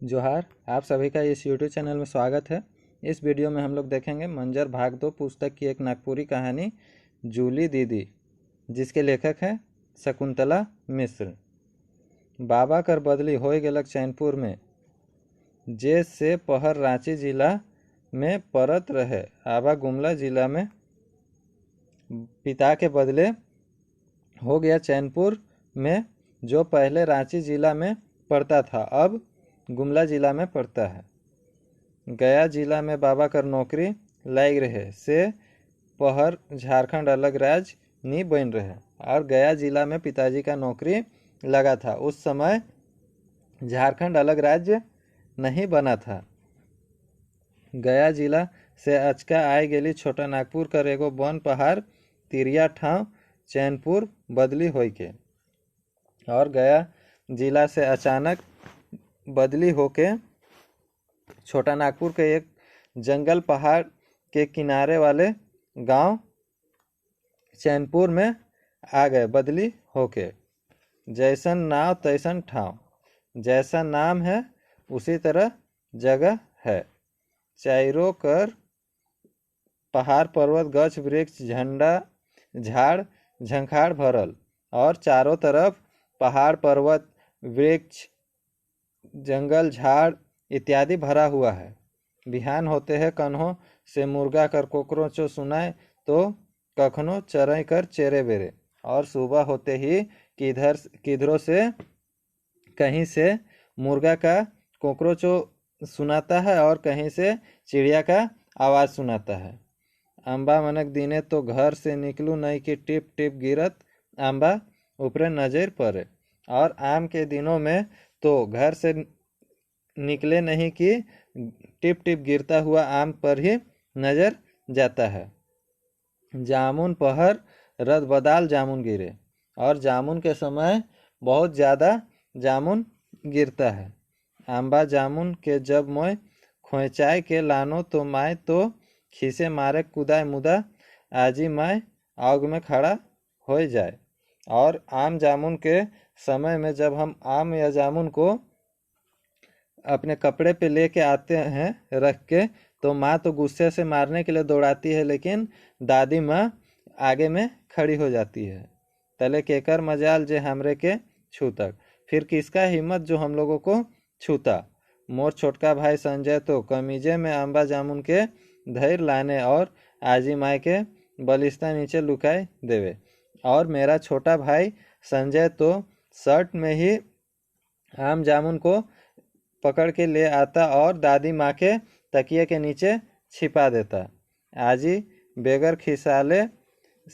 जोहार, आप सभी का इस यूट्यूब चैनल में स्वागत है। इस वीडियो में हम लोग देखेंगे मंजर भाग 2 पुस्तक की एक नागपुरी कहानी जूली दीदी, जिसके लेखक हैं शकुंतला मिश्र। बाबा कर बदली हो गेलक चैनपुर में, जे से पहर रांची जिला में परत रहे आबा गुमला जिला में। पिता के बदले हो गया चैनपुर में, जो पहले रांची जिला में पड़ता था अब गुमला जिला में पड़ता है। गया जिला में बाबा कर नौकरी लाग रहे से पहर झारखंड अलग राज्य नहीं बन रहे, और गया जिला में पिताजी का नौकरी लगा था। उस समय झारखंड अलग राज्य नहीं बना था। गया जिला से अचका आए गेली छोटा नागपुर कर एगो वन पहाड़ तिरिया ठाव चैनपुर बदली होई के, और गया जिला से अचानक बदली होके छोटा नागपुर के एक जंगल पहाड़ के किनारे वाले गांव चैनपुर में आ गए। बदली होके जैसन नाव तैसन ठाव, जैसा नाम है उसी तरह जगह है। चारों कर पहाड़ पर्वत गछ वृक्ष झंडा झाड़ झंखाड़ भरल, और चारों तरफ पहाड़ पर्वत वृक्ष जंगल झाड़ इत्यादि भरा हुआ है। बिहान होते है कन्हों से मुर्गा कर कोकरोचो सुनाए तो कखनो चरई कर चेरे बेरे, और सुबह होते ही किधरों से कहीं से मुर्गा का कोकरोचो सुनाता है और कहीं से चिड़िया का आवाज़ सुनाता है। अम्बा मनक दिने तो घर से निकलू नहीं कि टिप टिप गिरत अम्बा ऊपर नजर पड़े, और आम के दिनों में तो घर से निकले नहीं कि टिप टिप गिरता हुआ आम पर ही नजर जाता है। जामुन पहर रद बदाल जामुन गिरे, और जामुन के समय बहुत ज़्यादा जामुन गिरता है। आंबा जामुन के जब मैं खोचाए के लानो तो माय तो खीसे मारे कुदाए मुदा आजी माय आग में खड़ा हो जाए। और आम जामुन के समय में जब हम आम या जामुन को अपने कपड़े पे लेके आते हैं रख के, तो माँ तो गुस्से से मारने के लिए दौड़ाती है, लेकिन दादी माँ आगे में खड़ी हो जाती है। तले केकर मजाल जे हमरे के छूतक, फिर किसका हिम्मत जो हम लोगों को छूता। मोर छोटका भाई संजय तो कमीजे में अम्बा जामुन के धैर्य लाने और आजी माँ के बलिस्ता नीचे लुकाए देवे, और मेरा छोटा भाई संजय तो शर्ट में ही आम जामुन को पकड़ के ले आता और दादी माँ के तकिए के नीचे छिपा देता। आजी बेगर खिसाले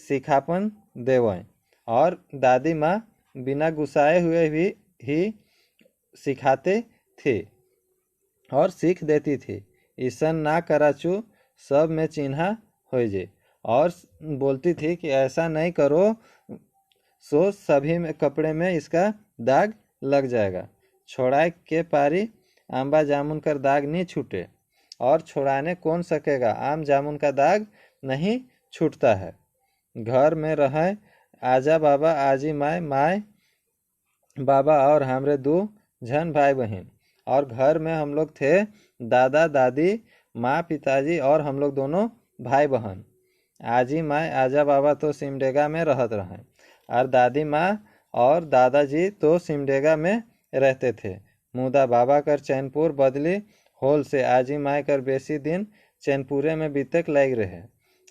सिखापन देवें, और दादी माँ बिना गुस्साए हुए भी ही सिखाते थी और सीख देती थी। ईसन ना कराचू सब में चिन्हा हो जे, और बोलती थी कि ऐसा नहीं करो सो सभी में कपड़े में इसका दाग लग जाएगा। छोड़ाए के पारी आंबा जामुन का दाग नहीं छूटे, और छोड़ाने कौन सकेगा, आम जामुन का दाग नहीं छूटता है। घर में रहे आजा बाबा आजी माय माय बाबा और हमरे दो जन भाई बहन, और घर में हम लोग थे दादा दादी माँ पिताजी और हम लोग दोनों भाई बहन। आजी माँ आजा बाबा तो सिमडेगा में रहत रहे, और दादी माँ और दादाजी तो सिमडेगा में रहते थे। मुदा बाबा कर चैनपुर बदली होल से आजी माँ कर बेसी दिन चैनपुरे में बीतक लग रहे,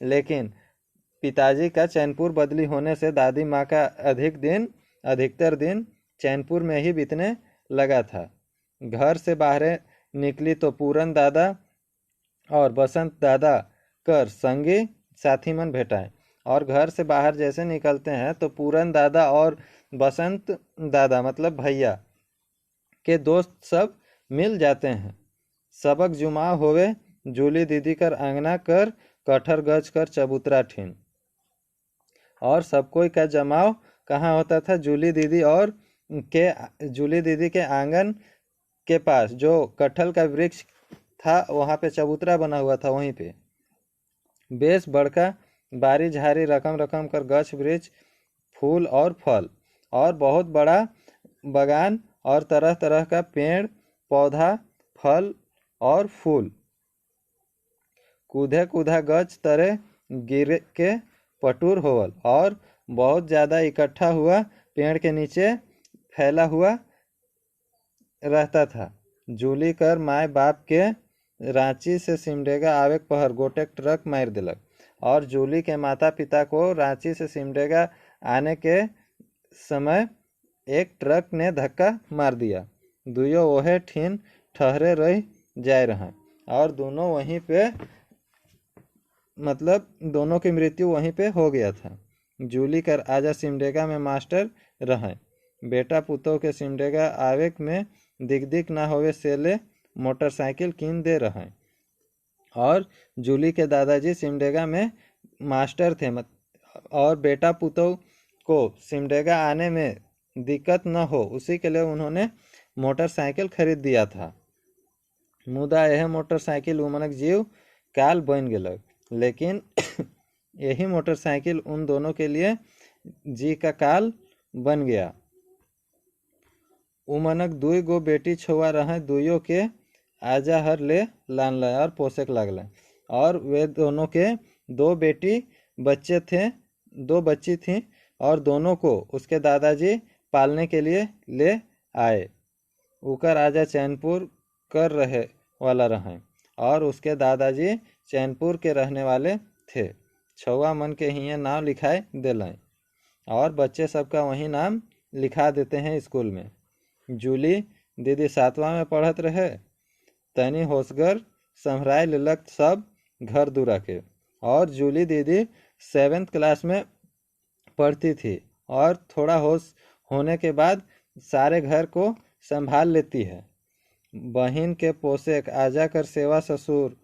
लेकिन पिताजी का चैनपुर बदली होने से दादी माँ का अधिकतर दिन चैनपुर में ही बीतने लगा था। घर से बाहर निकली तो पूरन दादा और बसंत दादा कर संगी साथी मन भेटाए, और घर से बाहर जैसे निकलते हैं तो पूरन दादा और बसंत दादा मतलब भैया के दोस्त सब मिल जाते हैं। सबक जुमा होवे जूली दीदी कर आंगना कर कठर गज कर चबूतरा ठीन, और सब कोई का जमाव कहाँ होता था, जूली दीदी के आंगन के पास जो कटहल का वृक्ष था वहाँ पे चबूतरा बना हुआ था। वहीं पे बेस बड़का बारी झारी रकम रकम कर गछ वृक्ष फूल और फल और बहुत बड़ा बगान और तरह तरह का पेड़ पौधा फल और फूल। कूदे कूदा गज तरे गिर के पटूर होवल, और बहुत ज़्यादा इकट्ठा हुआ पेड़ के नीचे फैला हुआ रहता था। जूली कर माए बाप के रांची से सिमडेगा आवे पहर गोटेक ट्रक मार दिलक, और जूली के माता पिता को रांची से सिमडेगा आने के समय एक ट्रक ने धक्का मार दिया। दुयो वहे ठीन ठहरे रह जाए रहा, और दोनों वहीं पे मतलब दोनों की मृत्यु वहीं पे हो गया था। जूली कर आजा सिमडेगा में मास्टर रहे। बेटा पुतों के सिमडेगा आवे में दिक ना होवे से ले मोटरसाइकिल कीन दे रहे। और जूली के दादाजी सिमडेगा में मास्टर थे, और बेटा पुतों को सिमडेगा आने में दिक्कत न हो उसी के लिए उन्होंने मोटरसाइकिल खरीद दिया था। मुदा यह मोटरसाइकिल उमनक जीव काल बन गलक, लेकिन यही मोटरसाइकिल उन दोनों के लिए जी का काल बन गया। उमनक दुई गो बेटी छुआ रहे, दुइयों के आजा हर ले लान लाए और पोसक लागल, और वे दोनों के दो बच्चे थे, दो बच्ची थी, और दोनों को उसके दादाजी पालने के लिए ले आए। उकर आजा चैनपुर कर रहे वाला रहे, और उसके दादाजी चैनपुर के रहने वाले थे। छुआ मन के हियाँ नाम लिखाए दिलाएं, और बच्चे सबका वही नाम लिखा देते हैं स्कूल में। जूली दीदी 7वां में पढ़त रहे, तनी होशगर संभराए लेलक सब घर दूरा के, और जूली दीदी 7th क्लास में पढ़ती थी, और थोड़ा होश होने के बाद सारे घर को संभाल लेती है। बहन के पोसेक आजा कर सेवा ससुर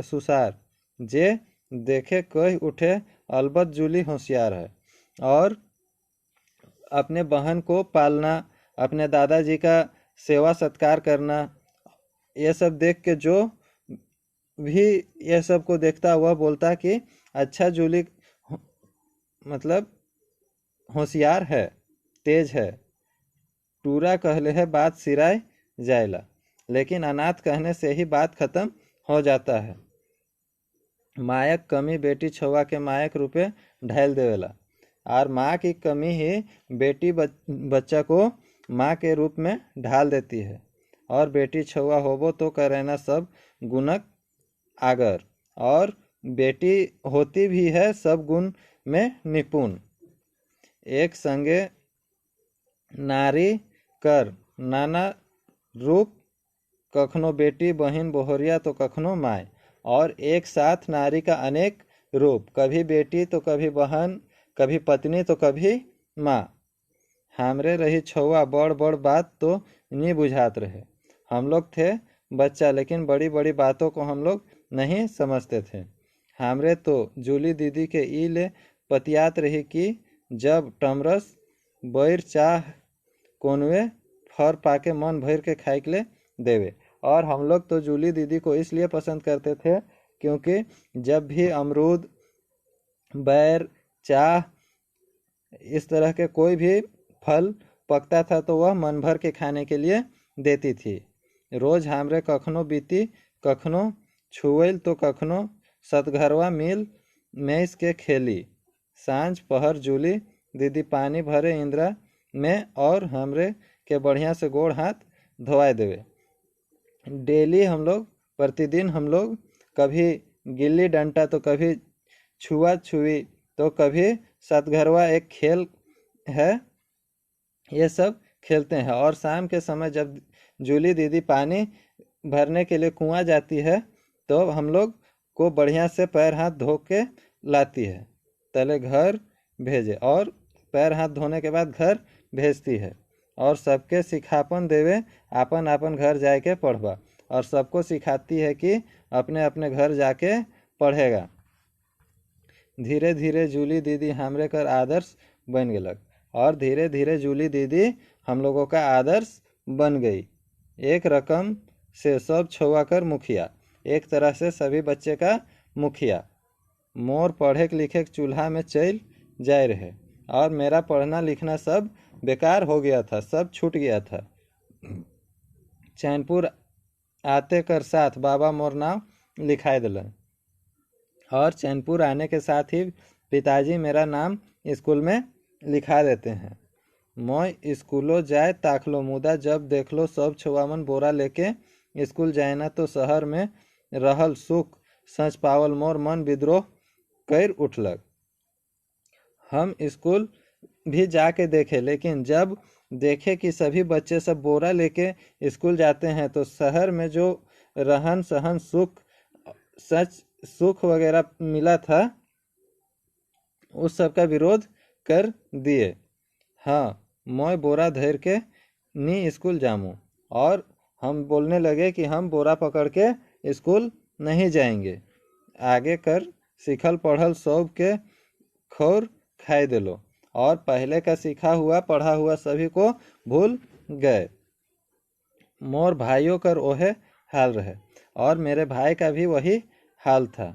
सुसार जे देखे कह उठे, अलबत जूली होशियार है, और अपने बहन को पालना, अपने दादाजी का सेवा सत्कार करना, ये सब देख के जो भी ये सब को देखता हुआ बोलता कि अच्छा जूली मतलब होशियार है, तेज है। टूरा कहले है बात सिराय जायला, लेकिन अनाथ कहने से ही बात खत्म हो जाता है। मायक कमी बेटी छुआ के मायक रूपे ढाल देवेला, और माँ की कमी ही बेटी बच्चा को माँ के रूप में ढाल देती है। और बेटी छुआ होबो तो करेना सब गुणक आगर, और बेटी होती भी है सब गुण में निपुण। एक संगे नारी कर नाना रूप, कखनो बेटी बहन बोहरिया तो कखनो माय, और एक साथ नारी का अनेक रूप, कभी बेटी तो कभी बहन, कभी पत्नी तो कभी माँ। हमरे रही छुआ बड़ बड़ बात तो नहीं बुझात रहे। हम लोग थे बच्चा, लेकिन बड़ी बड़ी बातों को हम लोग नहीं समझते थे। हमरे तो जूली दीदी के ई ले पतियात रही कि जब टमरस बैर चाह कोनवे फर पाके मन भर के खाए के ले देवे। और हम लोग तो जूली दीदी को इसलिए पसंद करते थे क्योंकि जब भी अमरूद, बैर, चाह इस तरह के कोई भी फल पकता था तो वह मन भर के खाने के लिए देती थी। रोज हमरे कखनो बीती, कखनो छुएल तो कखनो सतघरवा मिल मैस के खेली। सांझ पहर जूली दीदी पानी भरे इंदिरा में, और हमरे के बढ़िया से गोड़ हाथ धोवाए देवे। डेली हम लोग प्रतिदिन हम लोग कभी गिल्ली डंडा तो कभी छुआ छुई तो कभी सतघरवा एक खेल है, ये सब खेलते हैं। और शाम के समय जब जूली दीदी पानी भरने के लिए कुआं जाती है तो हम लोग को बढ़िया से पैर हाथ धो के लाती है, तले घर भेजे, और पैर हाथ धोने के बाद घर भेजती है। और सबके सिखापन देवे, आपन आपन घर जाके पढ़वा, और सबको सिखाती है कि अपने अपने घर जाके पढ़ेगा। धीरे धीरे जूली दीदी हमरे कर आदर्श बन गलक, और धीरे धीरे जूली दीदी हम लोगों का आदर्श बन गई। एक रकम से सब छुआ कर मुखिया, एक तरह से सभी बच्चे का मुखिया। मोर पढ़े लिखे चूल्हा में चल जाए रहे, और मेरा पढ़ना लिखना सब बेकार हो गया था, सब छूट गया था। चैनपुर आते कर साथ बाबा मोर नाम लिखाए दिलन। और चैनपुर आने के साथ ही पिताजी मेरा नाम स्कूल में लिखा देते हैं। मैं स्कूलो जाए ताकलो मुदा जब देखलो सब छुआमन बोरा लेके स्कूल जाए ना तो शहर में रहल सुख सच पावल मोर मन विद्रोह कर उठलक। हम स्कूल भी जाके देखे, लेकिन जब देखे कि सभी बच्चे सब बोरा लेके स्कूल जाते हैं तो शहर में जो रहन सहन सुख वगैरह मिला था उस सब का विरोध कर दिए। हाँ, मैं बोरा धर के नी स्कूल जामू। और हम बोलने लगे कि हम बोरा पकड़ के स्कूल नहीं जाएंगे। आगे कर सीखल पढ़ल सब के खौर खाए दिलो और पहले का सीखा हुआ पढ़ा हुआ सभी को भूल गए। मोर भाइयों कर ओहे हाल रहे और मेरे भाई का भी वही हाल था।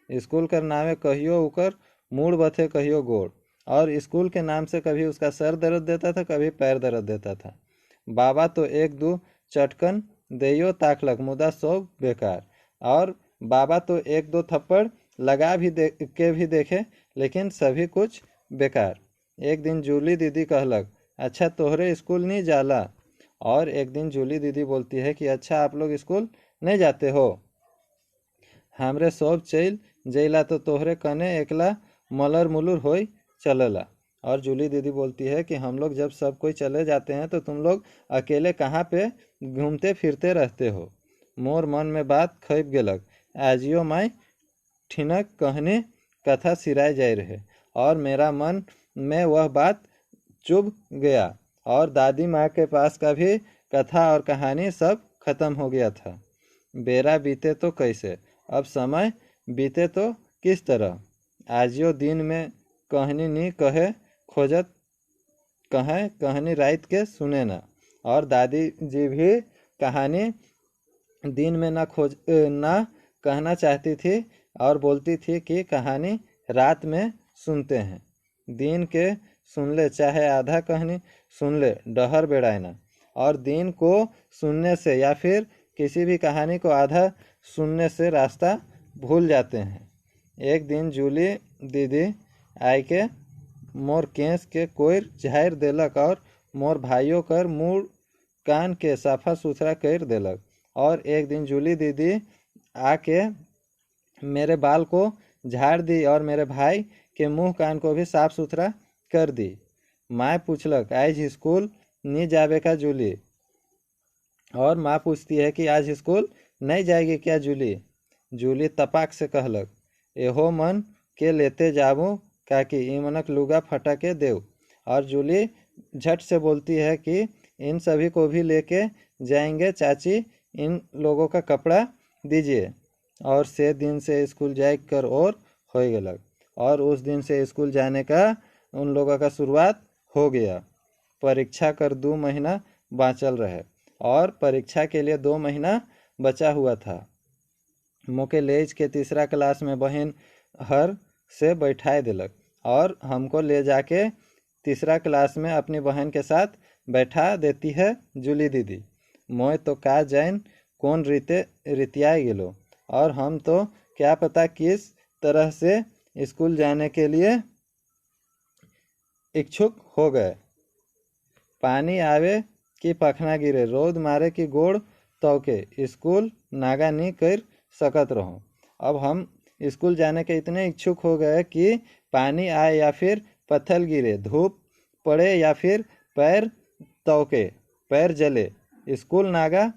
स्कूल कर नामे कहियो उकर मूड बथे कहियो गोड़, और स्कूल के नाम से कभी उसका सर दर्द देता था कभी पैर दर्द देता था। बाबा तो एक दो चटकन देयो ताकलक मुदा सब बेकार, और बाबा तो एक दो थप्पड़ लगा भी देखे लेकिन सभी कुछ बेकार। एक दिन जूली दीदी कहलक, अच्छा तोहरे स्कूल नहीं जाला। और एक दिन जूली दीदी बोलती है कि अच्छा आप लोग स्कूल नहीं जाते हो, हमरे सब चल जैला तो तोहरे कने एकला मलर मुलुर होई चलला। और जूली दीदी बोलती है कि हम लोग जब सब कोई चले जाते हैं तो तुम लोग अकेले कहाँ पे घूमते फिरते रहते हो। मोर मन में बात खैब गेलक। आजियो माई ठिनक कहने कथा सिराए जाए रहे और मेरा मन में वह बात चुभ गया और दादी माँ के पास का भी कथा और कहानी सब खत्म हो गया था। बेरा बीते तो कैसे, अब समय बीते तो किस तरह। आजियो दिन में कहनी नी कहे खोजत कहे कहनी रात के सुने ना, और दादी जी भी कहानी दिन में ना कहना चाहती थी और बोलती थी कि कहानी रात में सुनते हैं। दिन के सुन ले चाहे आधा कहानी सुन ले डहर बेड़ाए ना, और दिन को सुनने से या फिर किसी भी कहानी को आधा सुनने से रास्ता भूल जाते हैं। एक दिन जूली दीदी आई के मोर केस के कोयर झाड़ देलक और मोर भाइयों कर मुँह कान के साफा सुथरा कर देलक। और एक दिन जूली दीदी आके मेरे बाल को झाड़ दी और मेरे भाई के मुंह कान को भी साफ सुथरा कर दी। माँ पूछलक, आज स्कूल नहीं जावे का जूली? और माँ पूछती है कि आज स्कूल नहीं जाएगी क्या जूली? जूली तपाक से कहलक, एहो मन के लेते जाबू काकी इमनक लुगा फटा के देव। और जूली झट से बोलती है कि इन सभी को भी लेके जाएंगे चाची, इन लोगों का कपड़ा दीजिए। और से दिन से स्कूल जाए कर और हो गलक, और उस दिन से स्कूल जाने का उन लोगों का शुरुआत हो गया। परीक्षा कर 2 महीना बाँचल रहे और परीक्षा के लिए 2 महीना बचा हुआ था। मोके लेज के तीसरा क्लास में बहन हर से बैठाए दिलक और हमको ले जाके तीसरा क्लास में अपनी बहन के साथ बैठा देती है जूली दीदी। मोए तो का जैन कौन रितियाए गेलो, और हम तो क्या पता किस तरह से स्कूल जाने के लिए इच्छुक हो गए। पानी आवे कि पखना गिरे, रोद मारे कि गोड़ तौके, स्कूल नागा नहीं कर सकत रहो। अब हम स्कूल जाने के इतने इच्छुक हो गए कि पानी आए या फिर पत्थर गिरे, धूप पड़े या फिर पैर तौके, पैर जले, स्कूल नागा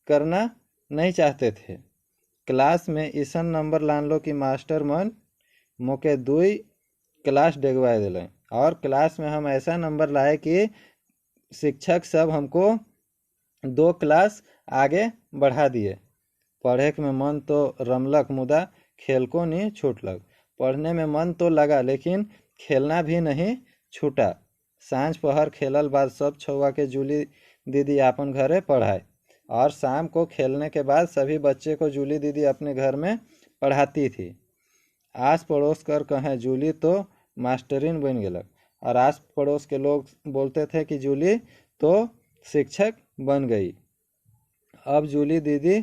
करना नहीं चाहते थे। क्लास में ईसन नंबर लान लो कि मास्टर मन मोके 2 क्लास डेगवाए दिले, और क्लास में हम ऐसा नंबर लाए कि शिक्षक सब हमको 2 क्लास आगे बढ़ा दिए। पढ़े में मन तो रमलक मुदा खेल को नहीं छूटलक। पढ़ने में मन तो लगा लेकिन खेलना भी नहीं छूटा। सांझ पहर खेलल बाद सब छुआ के जूली दीदी अपन घरे पढ़ाए, और शाम को खेलने के बाद सभी बच्चे को जूली दीदी अपने घर में पढ़ाती थी। आस पड़ोस कर कहें जूली तो मास्टरीन बन गलक, और आस पड़ोस के लोग बोलते थे कि जूली तो शिक्षक बन गई। अब जूली दीदी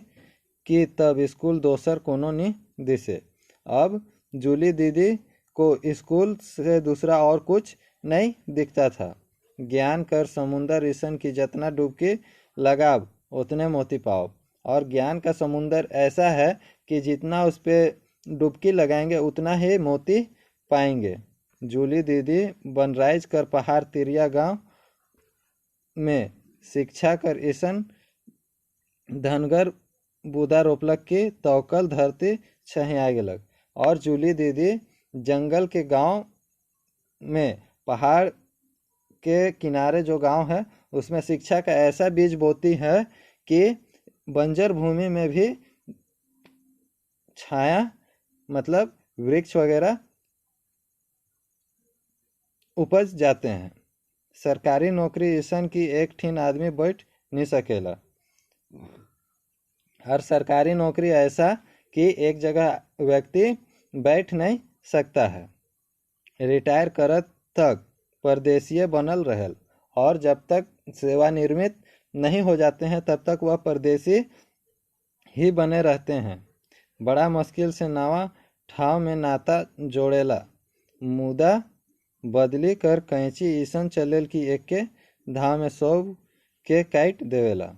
की तब स्कूल दोसर कोनो नी दिसे। अब जूली दीदी को स्कूल से दूसरा और कुछ नहीं दिखता था। ज्ञान कर समुंदर ईसन की जितना डुबकी लगाव उतने मोती पाओ। और ज्ञान का समुंदर ऐसा है कि जितना उस पर डुबकी लगाएंगे उतना ही मोती पाएंगे। जूली दीदी बनराइज कर पहाड़ तिरिया गांव में शिक्षा कर ईसन धनगर बुदा रोपलक की तौकल धरती छहिया गेलक। और जूली दीदी जंगल के गांव में पहाड़ के किनारे जो गांव है उसमें शिक्षा का ऐसा बीज बोती है कि बंजर भूमि में भी छाया मतलब वृक्ष वगैरह उपज जाते हैं। सरकारी नौकरी ईसन की एक ठीन आदमी बैठ नहीं सकेला। हर सरकारी नौकरी ऐसा कि एक जगह व्यक्ति बैठ नहीं सकता है। रिटायर करत तक परदेशीय बनल रहल और जब तक सेवानिवृत्त नहीं हो जाते हैं तब तक वह परदेशी ही बने रहते हैं। बड़ा मुश्किल से नवा ठाव में नाता जोड़ेला। मुदा बदली कर कैंची ईसन चलेल की एक के धाव में सब के काट देवेला।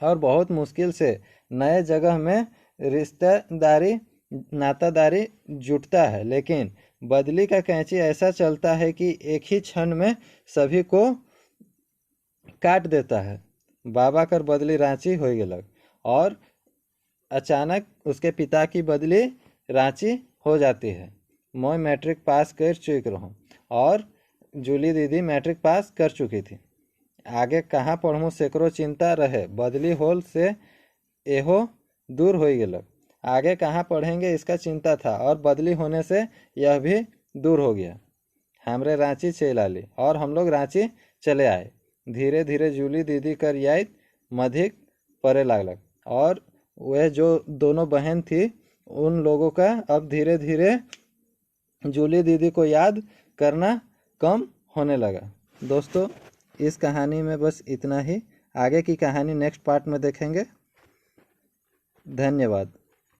और बहुत मुश्किल से नए जगह में रिश्तेदारी नातादारी जुटता है, लेकिन बदली का कैंची ऐसा चलता है कि एक ही क्षण में सभी को काट देता है। बाबा कर बदली रांची हो गेलक और अचानक उसके पिता की बदली रांची हो जाती है। मैं मैट्रिक पास कर चुक रहूँ और जूली दीदी मैट्रिक पास कर चुकी थी। आगे कहाँ पढ़ूँ सेकरो चिंता रहे। बदली होल से एहो दूर हो गेलक। आगे कहाँ पढ़ेंगे इसका चिंता था और बदली होने से यह भी दूर हो गया। हमरे रांची चला ली और हम लोग रांची चले आए। धीरे धीरे जूली दीदी कर याद मधिक पड़े लागलक और वह जो दोनों बहन थी उन लोगों का अब धीरे धीरे जूली दीदी को याद करना कम होने लगा। दोस्तों, इस कहानी में बस इतना ही। आगे की कहानी नेक्स्ट पार्ट में देखेंगे। धन्यवाद।